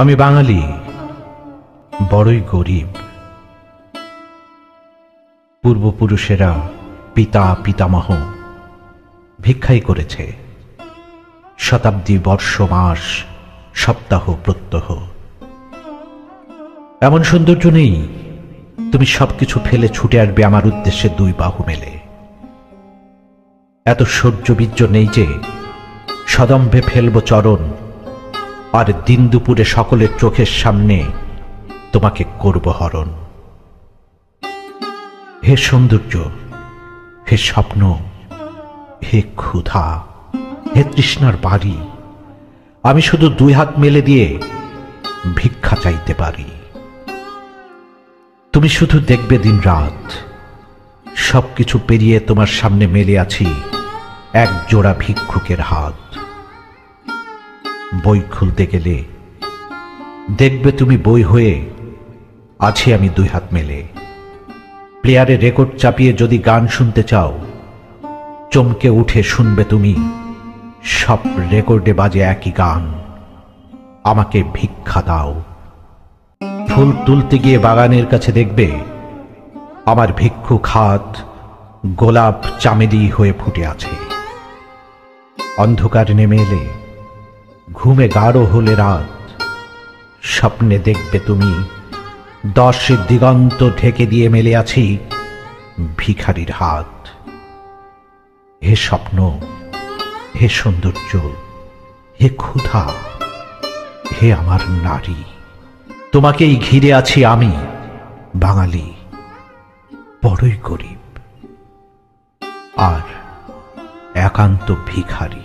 আমি বাঙালি, বড়ই গরিব। পূর্বপুরুষেরা, পিতা পিতামহ ভিক্ষাই করেছে। শতাব্দী, বর্ষ, মাস, সপ্তাহ, প্রত্যহ। এমন সৌন্দর্য নেই তুমি সবকিছু ফেলে ছুটে আসবে আমার উদ্দেশ্যে দুই বাহু মেলে। এত সৌর্যবীর্য নেই যে সদম্ভে ফেলব চরণ, আর দিন দুপুরে সকলের চোখের সামনে তোমাকে করব হরণ। হে সৌন্দর্য, হে স্বপ্ন, হে ক্ষুধা, হে তৃষ্ণার বাড়ি, আমি শুধু দুই হাত মেলে দিয়ে ভিক্ষা চাইতে পারি। তুমি শুধু দেখবে দিন রাত, সবকিছু পেরিয়ে তোমার সামনে মেলে আছি এক জোড়া ভিক্ষুকের হাত। বই খুলতে গেলে দেখবে তুমি বই হয়ে আছি আমি দুই হাত মেলে। প্লেয়ারে রেকর্ড চাপিয়ে যদি গান শুনতে চাও, চমকে উঠে শুনবে তুমি সব রেকর্ডে বাজে একই গান, আমাকে ভিক্ষা দাও। ফুল তুলতে গিয়ে বাগানের কাছে দেখবে আমার ভিক্ষুক হাত গোলাপ চামেলি হয়ে ফুটে আছে। অন্ধকার নেমে এলে, ঘুমে গাঢ় হলে রাত, স্বপ্নে দেখবে তুমি 10 দিগন্ত ঢেকে দিয়ে মেলে আছি ভিখারির হাত। হে স্বপ্ন, হে সৌন্দর্য, হে ক্ষুধা, হে আমার নারী, তোমাকেই ঘিরে আছি আমি বাঙালি, বড়ই গরিব আর একান্ত ভিখারি।